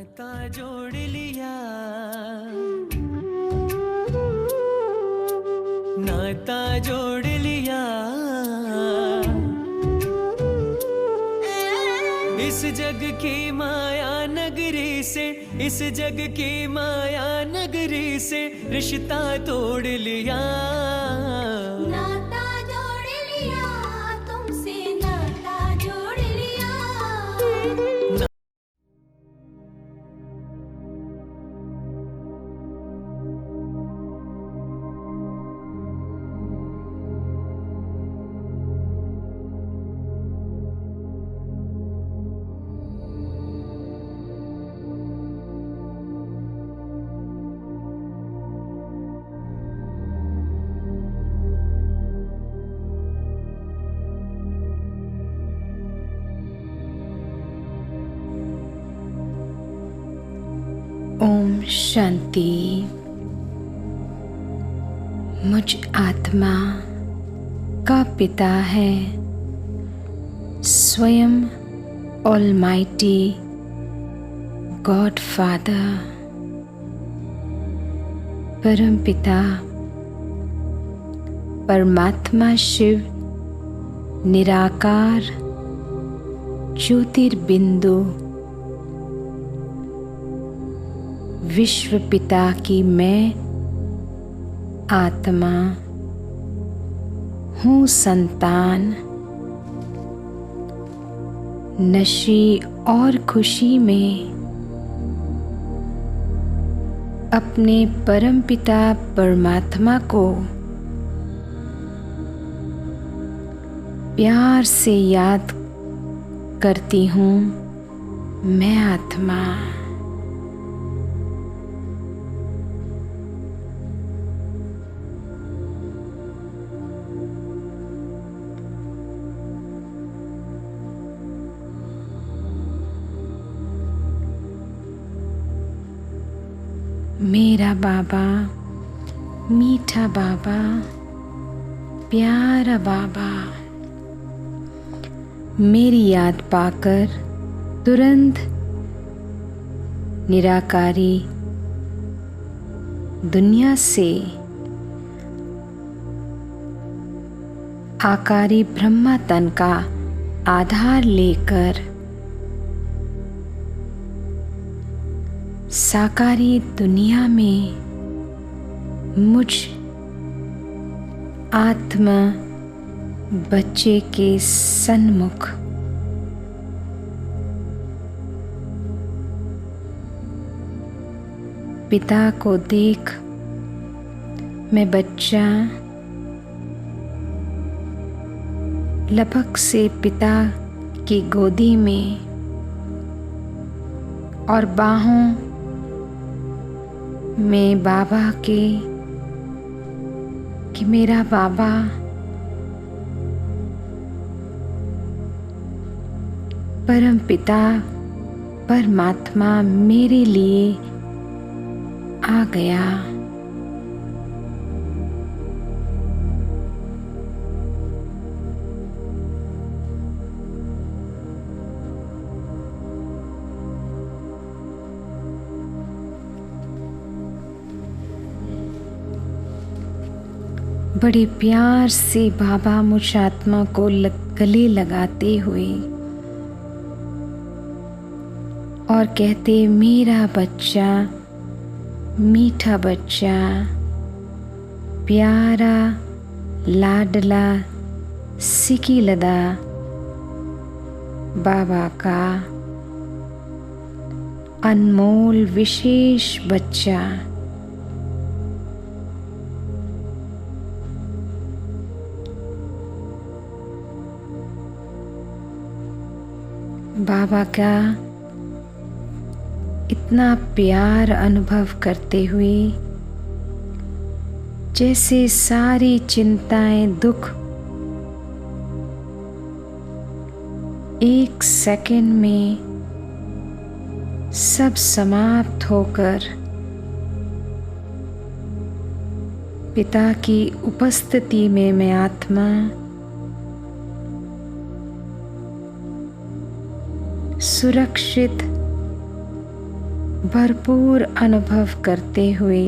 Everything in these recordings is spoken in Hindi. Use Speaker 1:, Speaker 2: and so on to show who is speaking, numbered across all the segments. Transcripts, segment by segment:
Speaker 1: नाता जोड़ लिया, नाता जोड़ लिया, इस जग की माया नगरी से, इस जग की माया नगरी से रिश्ता तोड़ लिया।
Speaker 2: नाता जोड़ लिया, तुमसे नाता जोड़ लिया।
Speaker 3: ओम शांति। मुझ आत्मा का पिता है स्वयं ऑलमाइटी गॉड फादर, परम पिता परमात्मा शिव निराकार ज्योतिर्बिंदु विश्व पिता की मैं आत्मा हूँ संतान। नशे और खुशी में अपने परम पिता परमात्मा को प्यार से याद करती हूँ। मैं आत्मा मेरा बाबा, मीठा बाबा, प्यारा बाबा मेरी याद पाकर तुरंत निराकारी दुनिया से आकारी ब्रह्मा तन का आधार लेकर साकारी दुनिया में मुझ आत्मा बच्चे के सन्मुख पिता को देख मैं बच्चा लपक से पिता की गोदी में और बाहों में बाबा के कि मेरा बाबा परम पिता परमात्मा मेरे लिए आ गया। बड़े प्यार से बाबा मुझ आत्मा को गले लगाते हुए और कहते, मेरा बच्चा, मीठा बच्चा, प्यारा लाडला सिकीलदा बाबा का अनमोल विशेष बच्चा। बाबा का इतना प्यार अनुभव करते हुए जैसे सारी चिंताएं, दुख एक सेकंड में सब समाप्त होकर पिता की उपस्थिति में मैं आत्मा सुरक्षित भरपूर अनुभव करते हुए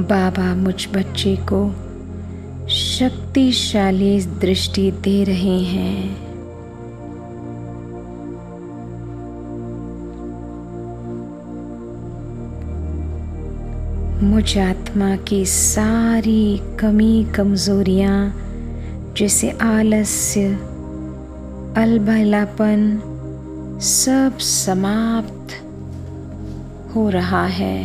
Speaker 3: बाबा मुझ बच्चे को शक्तिशाली दृष्टि दे रहे हैं। मुझ आत्मा की सारी कमी कमजोरियां जैसे आलस्य, अलबलापन सब समाप्त हो रहा है।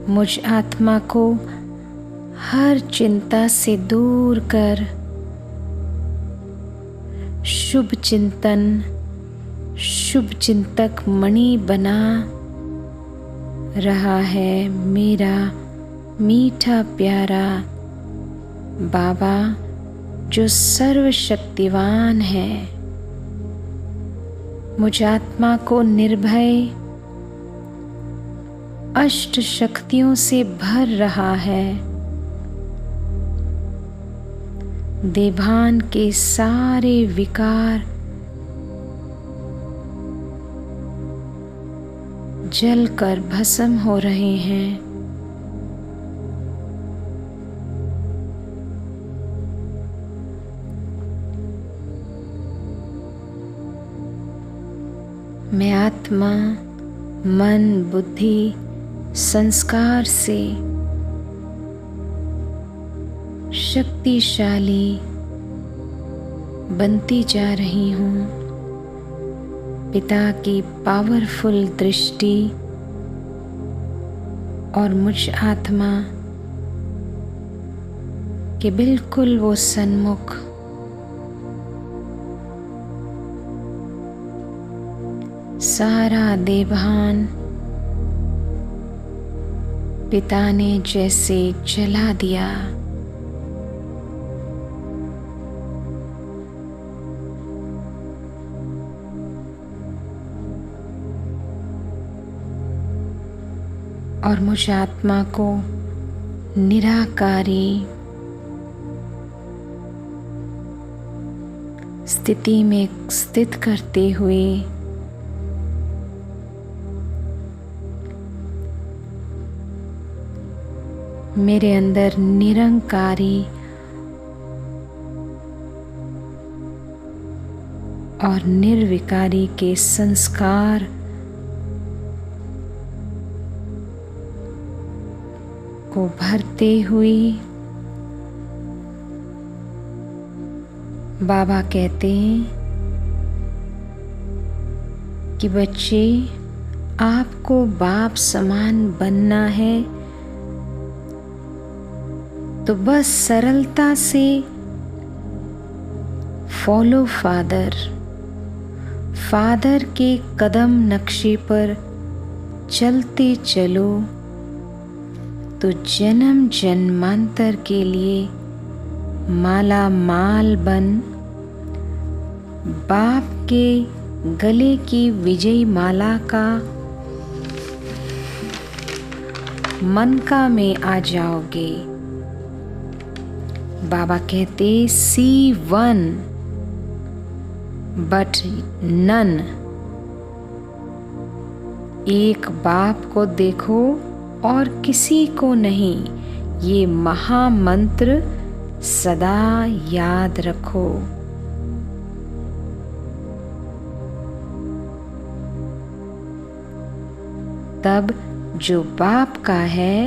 Speaker 3: मुझ आत्मा को हर चिंता से दूर कर शुभ चिंतन, शुभ चिंतक मणि बना रहा है मेरा मीठा प्यारा बाबा जो सर्वशक्तिवान है। मुझ आत्मा को निर्भय अष्ट शक्तियों से भर रहा है। देभान के सारे विकार जलकर भस्म हो रहे हैं। मैं आत्मा, मन, बुद्धि, संस्कार से शक्तिशाली बनती जा रही हूँ। पिता की पावरफुल दृष्टि और मुझ आत्मा के बिल्कुल वो सन्मुख सारा देभान पिता ने जैसे जला दिया। और मुझ आत्मा को निराकारी स्थिति में स्थित करते हुए मेरे अंदर निरंकारी और निर्विकारी के संस्कार को भरते हुए बाबा कहते हैं कि बच्चे आपको बाप समान बनना है तो बस सरलता से फॉलो फादर के कदम नक्शे पर चलते चलो तो जन्म जन्मांतर के लिए माला माल बन बाप के गले की विजयी माला का मनका में आ जाओगे। बाबा कहते सी वन बट नन, एक बाप को देखो और किसी को नहीं। ये महामंत्र सदा याद रखो। तब जो बाप का है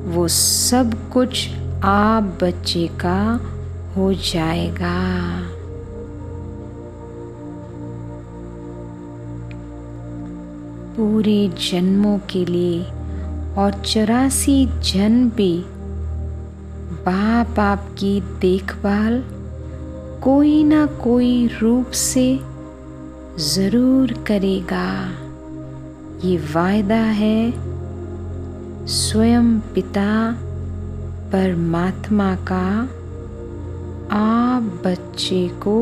Speaker 3: वो सब कुछ आप बच्चे का हो जाएगा। पूरे जन्मों के लिए और 84 जन्म भी बाप आपकी देखभाल कोई ना कोई रूप से जरूर करेगा। ये वायदा है स्वयं पिता परमात्मा का आप बच्चे को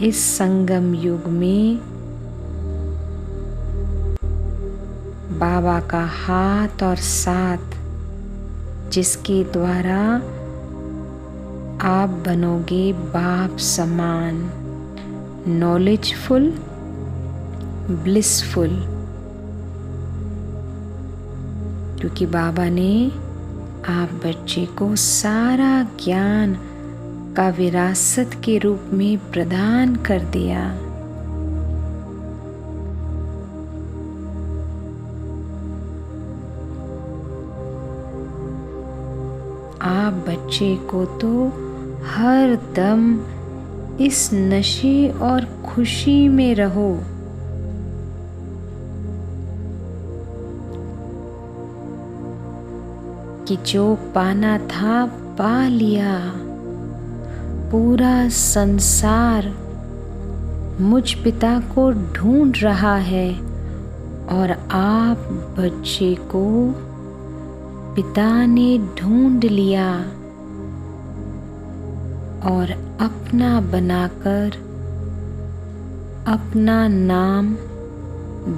Speaker 3: इस संगम युग में बाबा का हाथ और साथ, जिसके द्वारा आप बनोगे बाप समान, नॉलेजफुल, ब्लिसफुल। क्योंकि बाबा ने आप बच्चे को सारा ज्ञान का विरासत के रूप में प्रदान कर दिया। आप बच्चे को तो हर दम इस नशे और खुशी में रहो। कि जो पाना था पा लिया, पूरा संसार मुझ पिता को ढूंढ रहा है और आप बच्चे को पिता ने ढूंढ लिया और अपना बनाकर अपना नाम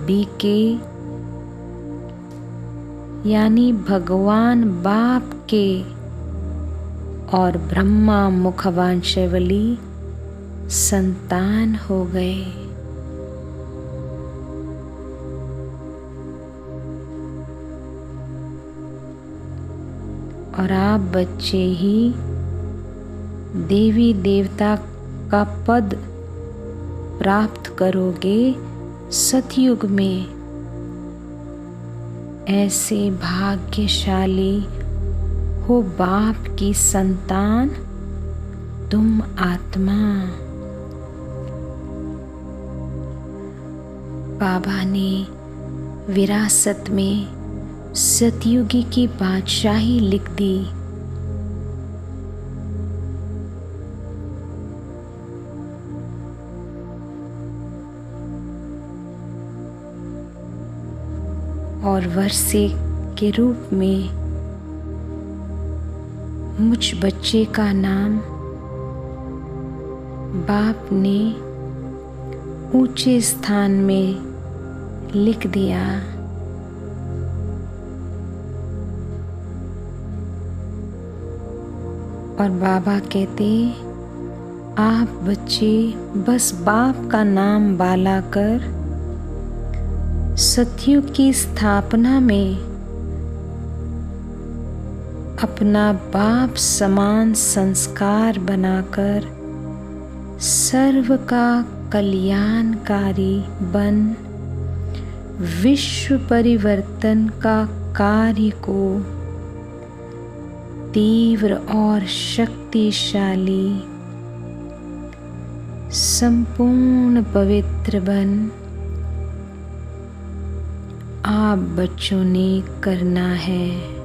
Speaker 3: बीके यानी भगवान बाप के और ब्रह्मा मुखवांशवली संतान हो गए। और आप बच्चे ही देवी देवता का पद प्राप्त करोगे सतयुग में। ऐसे भाग्यशाली हो बाप की संतान तुम आत्मा। बाबा ने विरासत में सतयुगी की बादशाही लिख दी। और वर्षे के रूप में मुझ बच्चे का नाम बाप ने ऊंचे स्थान में लिख दिया। और बाबा कहते, आप बच्चे बस बाप का नाम बाला कर सतयुग की स्थापना में अपना बाप समान संस्कार बनाकर सर्व का कल्याणकारी बन विश्व परिवर्तन का कार्य को तीव्र और शक्तिशाली संपूर्ण पवित्र बन आप बच्चों ने करना है।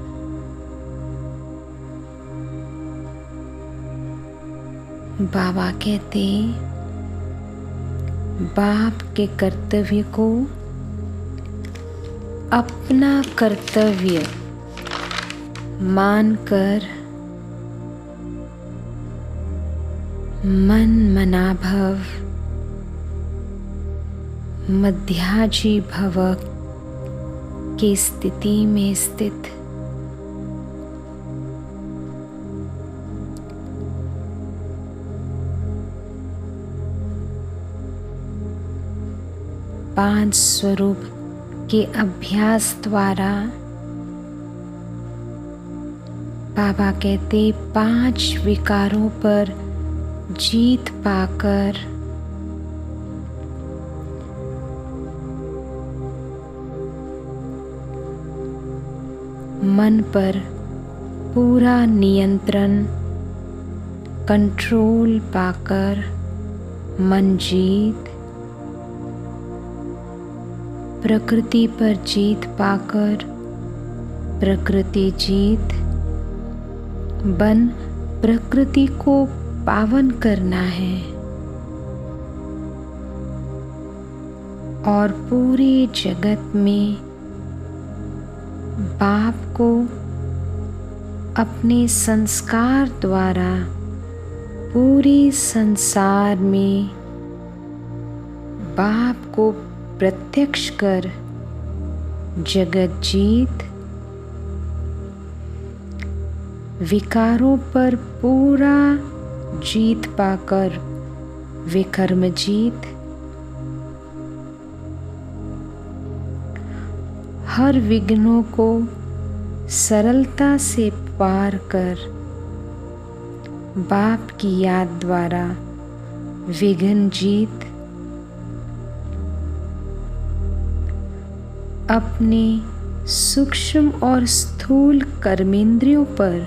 Speaker 3: बाबा कहते, बाप के कर्तव्य को अपना कर्तव्य मानकर मन मनाभव मध्याजी भव की स्थिति में स्थित पांच स्वरूप के अभ्यास द्वारा बाबा कहते, पांच विकारों पर जीत पाकर मन पर पूरा नियंत्रण कंट्रोल पाकर मन जीत, प्रकृति पर जीत पाकर प्रकृति जीत बन प्रकृति को पावन करना है और पूरे जगत में बाप को अपने संस्कार द्वारा पूरे संसार में बाप को प्रत्यक्ष कर जगतजीत, विकारों पर पूरा जीत पाकर विकर्मजीत, हर विघ्नों को सरलता से पार कर बाप की याद द्वारा विघ्न जीत, अपने सूक्ष्म और स्थूल कर्मेंद्रियों पर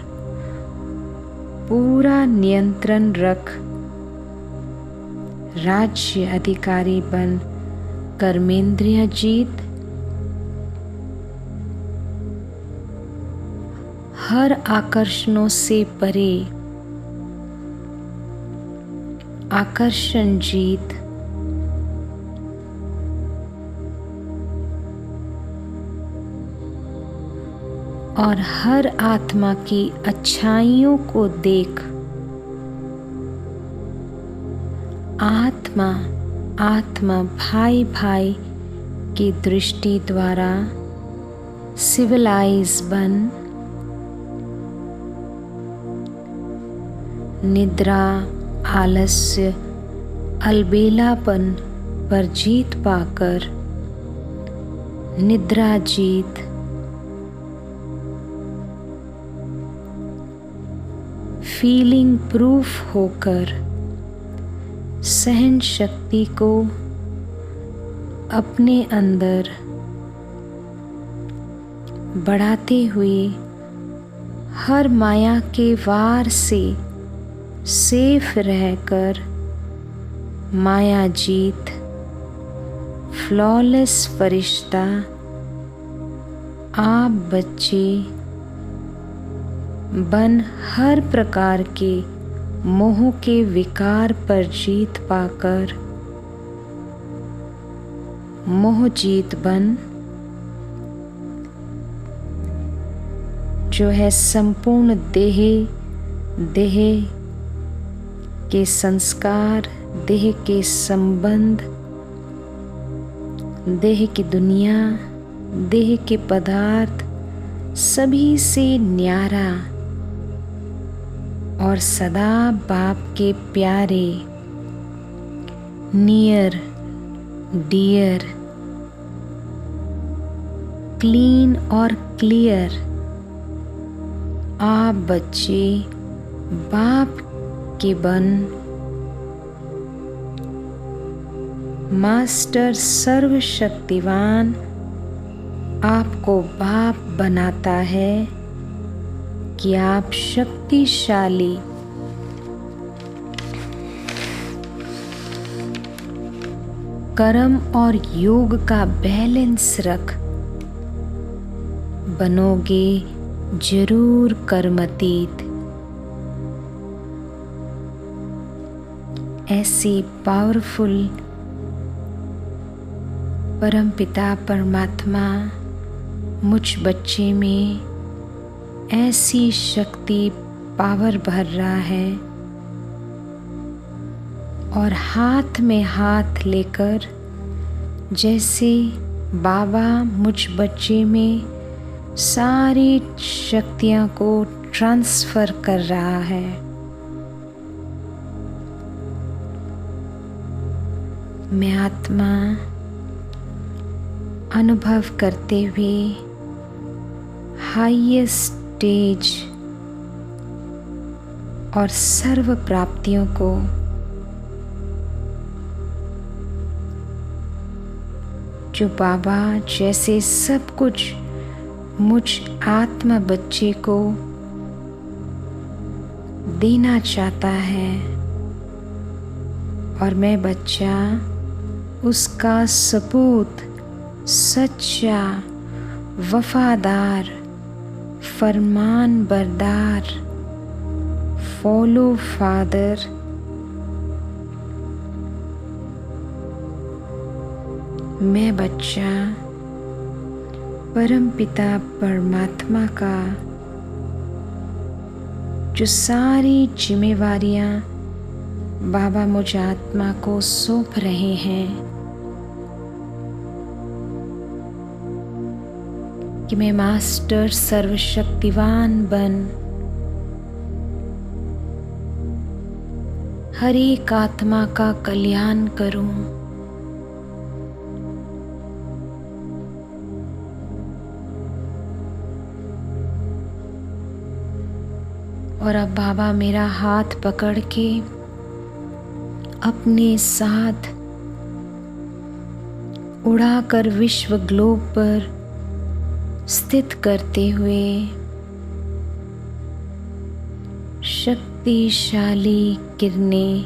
Speaker 3: पूरा नियंत्रण रख राज्य अधिकारी बन कर्मेंद्रिय जीत, हर आकर्षणों से परे आकर्षण जीत, और हर आत्मा की अच्छाइयों को देख आत्मा आत्मा भाई भाई की दृष्टि द्वारा सिविलाइज बन निद्रा, आलस्य, अलबेलापन पर जीत पाकर निद्रा जीत, फीलिंग प्रूफ होकर सहन शक्ति को अपने अंदर बढ़ाते हुए हर माया के वार से सेफ रहकर माया जीत, फ्लॉलेस फरिश्ता, आप बच्चे बन हर प्रकार के मोह के विकार पर जीत पाकर मोह जीत बन, जो है संपूर्ण देह के संस्कार, देह के संबंध, देह की दुनिया, देह के पदार्थ सभी से न्यारा और सदा बाप के प्यारे, नियर डियर, क्लीन और क्लियर आप बच्चे बाप के बन, मास्टर सर्वशक्तिवान आपको बाप बनाता है कि आप शक्तिशाली कर्म और योग का बैलेंस रख बनोगे जरूर कर्मतीत। ऐसी पावरफुल परमपिता परमात्मा मुझ बच्चे में ऐसी शक्ति पावर भर रहा है और हाथ में हाथ लेकर जैसे बाबा मुझ बच्चे में सारी शक्तियां को ट्रांसफर कर रहा है। मैं आत्मा अनुभव करते हुए हाईएस्ट स्टेज और सर्व प्राप्तियों को जो बाबा जैसे सब कुछ मुझ आत्मा बच्चे को देना चाहता है और मैं बच्चा उसका सपूत, सच्चा, वफादार, फरमान बरदार, फॉलो फादर, मैं बच्चा परमपिता परमात्मा का जो सारी जिम्मेवारियां बाबा मुझ आत्मा को सौंप रहे हैं कि मैं मास्टर सर्वशक्तिवान बन हर एक आत्मा का कल्याण करूं। और अब बाबा मेरा हाथ पकड़ के अपने साथ उड़ाकर विश्व ग्लोब पर स्थित करते हुए शक्तिशाली किरणें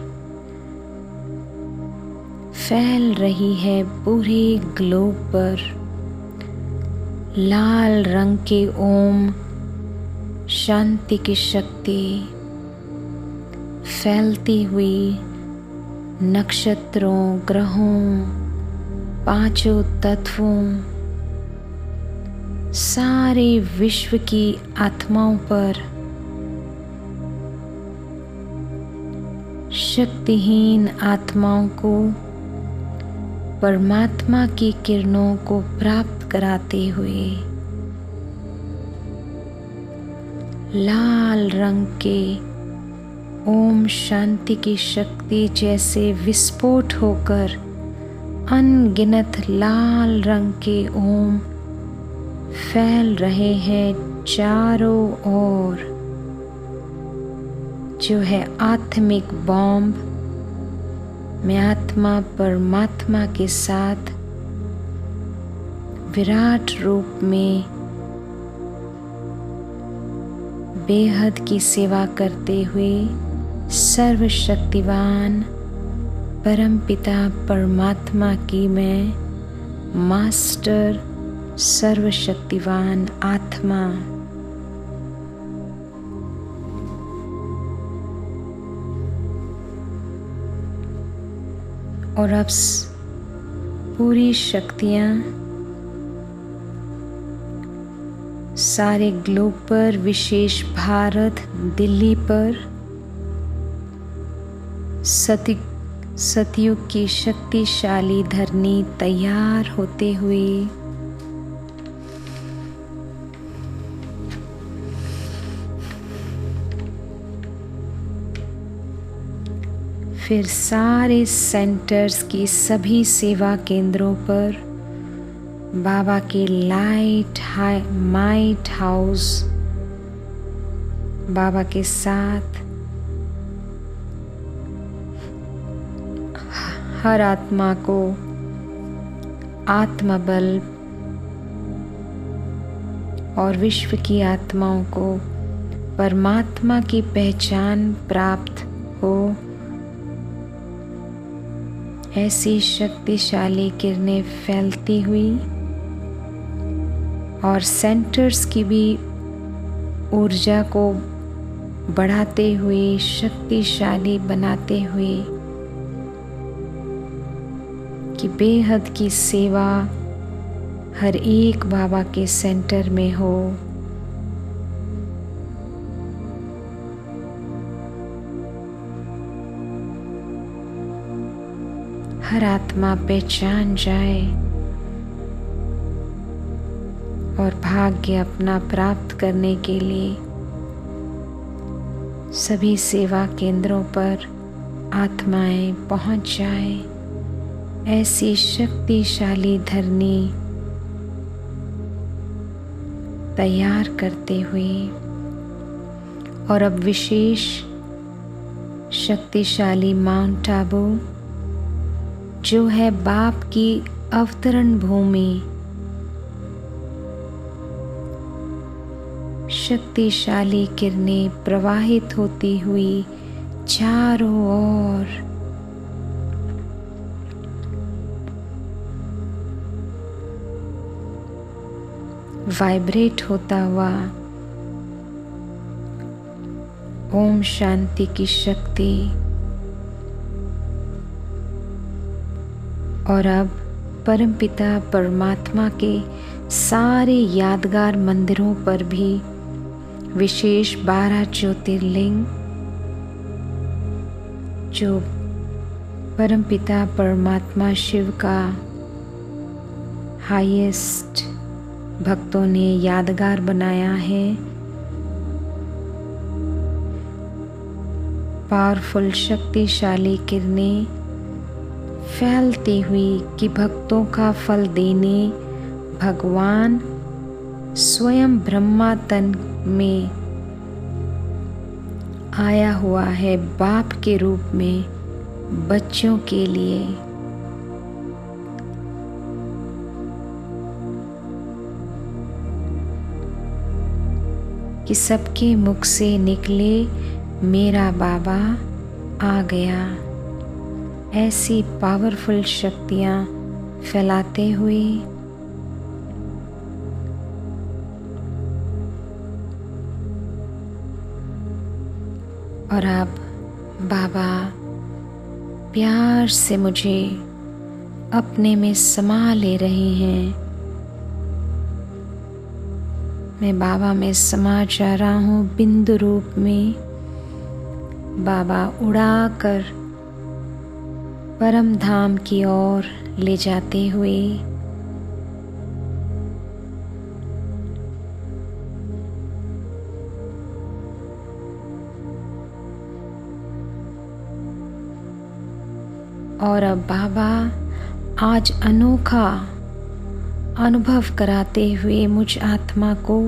Speaker 3: फैल रही है पूरे ग्लोब पर। लाल रंग के ओम शांति की शक्ति फैलती हुई नक्षत्रों, ग्रहों, पांचों तत्वों, सारे विश्व की आत्माओं पर, शक्तिहीन आत्माओं को परमात्मा की किरणों को प्राप्त कराते हुए लाल रंग के ओम शांति की शक्ति जैसे विस्फोट होकर अनगिनत लाल रंग के ओम फैल रहे हैं चारों ओर, जो है आत्मिक बॉम्ब। मैं आत्मा परमात्मा के साथ विराट रूप में बेहद की सेवा करते हुए सर्वशक्तिवान परमपिता परमात्मा की मैं मास्टर सर्वशक्तिवान आत्मा और अब पूरी शक्तियां सारे ग्लोब पर, विशेष भारत दिल्ली पर सतयुग की शक्तिशाली धरनी तैयार होते हुए फिर सारे सेंटर्स की सभी सेवा केंद्रों पर बाबा के माइट हाउस बाबा के साथ हर आत्मा को आत्मबल और विश्व की आत्माओं को परमात्मा की पहचान प्राप्त हो, ऐसी शक्तिशाली किरणें फैलती हुई और सेंटर्स की भी ऊर्जा को बढ़ाते हुए, शक्तिशाली बनाते हुए कि बेहद की सेवा हर एक बाबा के सेंटर में हो। हर आत्मा पहचान जाए और भाग्य अपना प्राप्त करने के लिए सभी सेवा केंद्रों पर आत्माएं पहुंच जाए, ऐसी शक्तिशाली धरनी तैयार करते हुए। और अब विशेष शक्तिशाली माउंट आबू जो है बाप की अवतरण भूमि, शक्तिशाली किरणें प्रवाहित होती हुई चारों ओर वाइब्रेट होता हुआ ओम शांति की शक्ति। और अब परमपिता परमात्मा के सारे यादगार मंदिरों पर भी विशेष 12 ज्योतिर्लिंग जो परमपिता परमात्मा शिव का हाईएस्ट भक्तों ने यादगार बनाया है। पावरफुल शक्तिशाली किरणें फैलती हुई कि भक्तों का फल देने भगवान स्वयं ब्रह्मा तन में आया हुआ है, बाप के रूप में बच्चों के लिए। कि सबके मुख से निकले मेरा बाबा आ गया, ऐसी पावरफुल शक्तियां फैलाते हुए और अब बाबा प्यार से मुझे अपने में समा ले रहे हैं। मैं बाबा में समा जा रहा हूँ बिंदु रूप में। बाबा उड़ाकर परम धाम की ओर ले जाते हुए और अब बाबा आज अनोखा अनुभव कराते हुए मुझ आत्मा को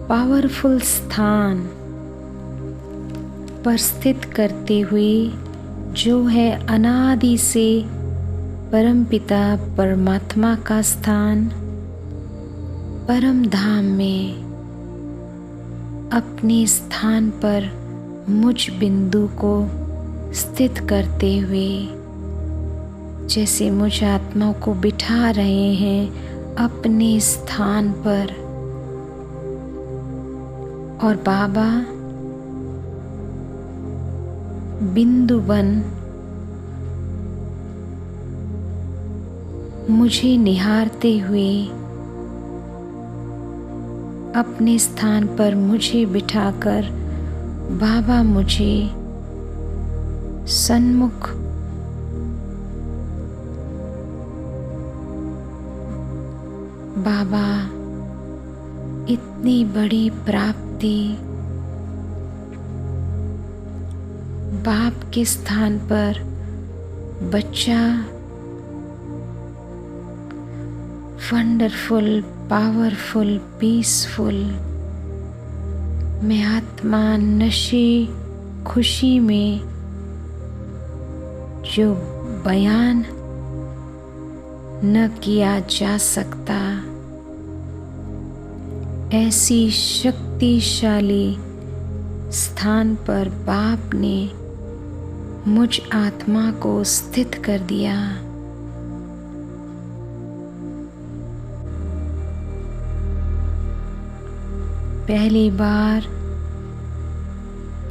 Speaker 3: पावरफुल स्थान पर स्थित करते हुए, जो है अनादि से परमपिता परमात्मा का स्थान, परम धाम में अपने स्थान पर मुझ बिंदु को स्थित करते हुए, जैसे मुझ आत्मा को बिठा रहे हैं अपने स्थान पर। और बाबा बिंदु बन मुझे निहारते हुए अपने स्थान पर मुझे बिठाकर बाबा मुझे सन्मुख बाबा इतनी बड़ी प्राप्ति बाप के स्थान पर बच्चा वंडरफुल, पावरफुल, पीसफुल, मैं आत्मा नशे खुशी में जो बयान न किया जा सकता, ऐसी शक्तिशाली स्थान पर बाप ने मुझ आत्मा को स्थित कर दिया। पहली बार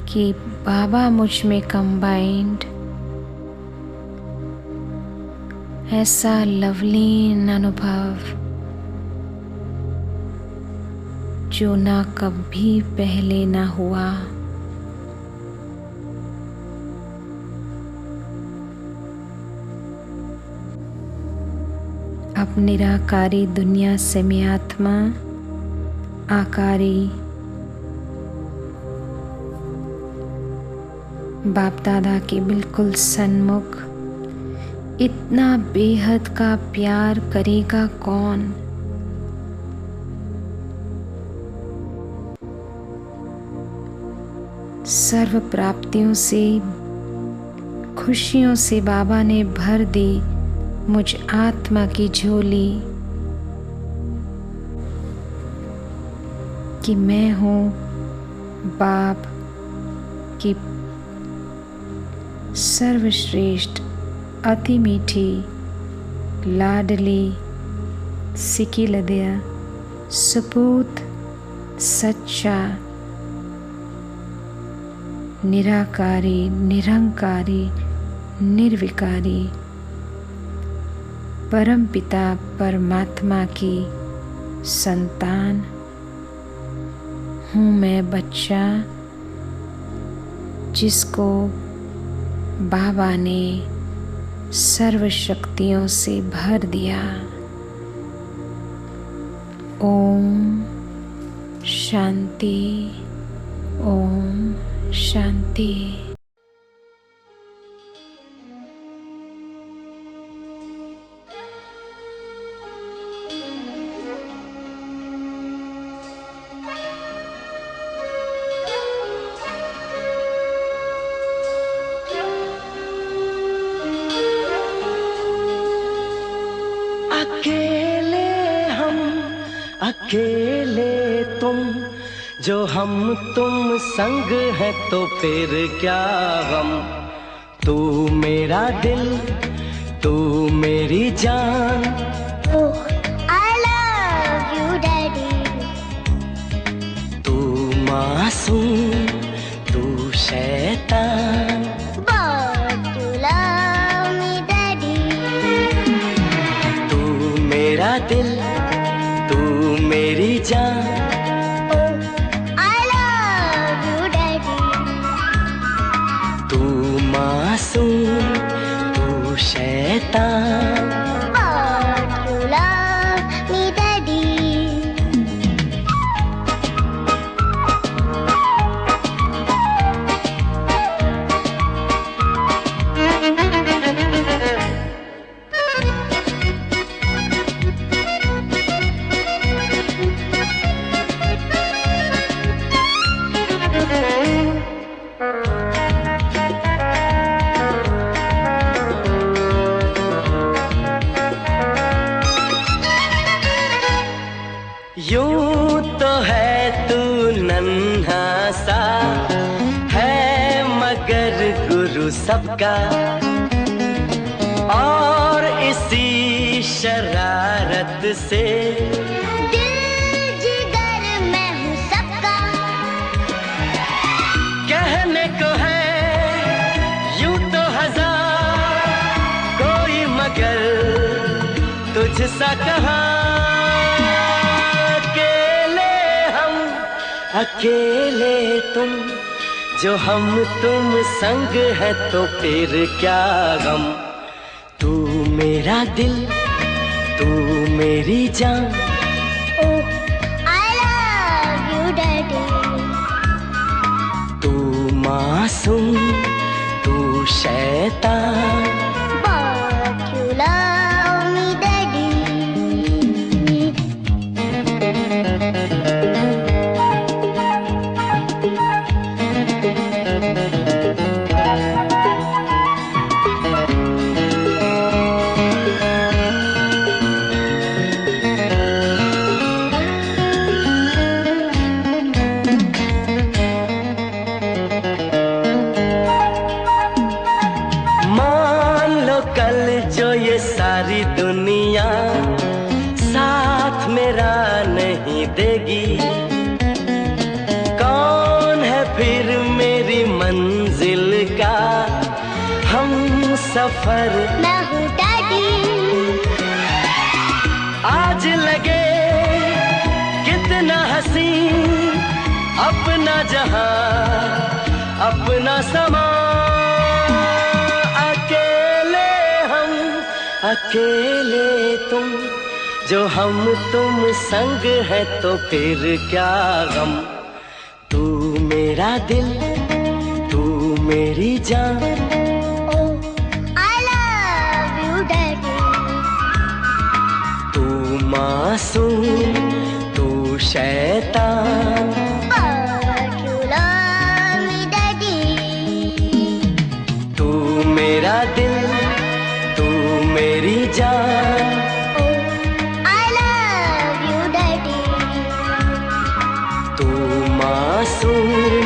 Speaker 3: कि बाबा मुझ में कंबाइंड, ऐसा लवलीन अनुभव जो ना कभी पहले ना हुआ। अब निराकारी दुनिया से मैं आत्मा आकारी बाप दादा के बिल्कुल सन्मुख, इतना बेहद का प्यार करेगा कौन। सर्व प्राप्तियों से, खुशियों से बाबा ने भर दी मुझ आत्मा की झोली कि मैं हूँ बाप की सर्वश्रेष्ठ, अति मीठी, लाडली, सिकिलदया, सपूत, सच्चा, निराकारी, निरंकारी, निर्विकारी परमपिता परमात्मा की संतान हूँ। मैं बच्चा जिसको बाबा ने सर्व शक्तियों से भर दिया। ओम शांति, ओम शांति।
Speaker 4: अकेले हम, अकेले तुम, जो हम तुम संग है तो फिर क्या गम। तू मेरा दिल, तू मेरी जान।
Speaker 2: I love you, Daddy.
Speaker 4: तू मासूम, तू शैतान।
Speaker 2: But you love me, Daddy.
Speaker 4: तू मेरा दिल, तू मेरी जान।
Speaker 2: I love you, Daddy.
Speaker 4: तू मासूम, तू शैतान।
Speaker 2: But you love me, Daddy.
Speaker 4: यूं तो है तू नन्हा सा, है मगर गुरु सबका। और इसी शरारत से
Speaker 2: दिल जिगर मैं हूँ सबका।
Speaker 4: कहने को है यूं तो हजार, कोई मगर तुझसा कहाँ। अकेले तुम, जो हम तुम संग है तो फिर क्या गम। तू मेरा दिल, तू मेरी जान।
Speaker 2: I love you, Daddy.
Speaker 4: तू मासूम, तू शैतान।
Speaker 2: But you love me, Daddy.
Speaker 4: जो ये सारी दुनिया साथ मेरा नहीं देगी, कौन है फिर मेरी मंजिल का हम सफर।
Speaker 2: मैं हूँ डैडी।
Speaker 4: आज लगे कितना हसी अपना जहां, अपना समा। अकेले तुम, जो हम तुम संग है तो फिर क्या गम। तू मेरा दिल, तू मेरी जान।
Speaker 2: I love you, Daddy.
Speaker 4: तू मासूम, तू शैतान।
Speaker 2: But you love me, Daddy.
Speaker 4: तू मेरा दिल, तू मेरी जान।
Speaker 2: I love you, Daddy.
Speaker 4: तू मासूम,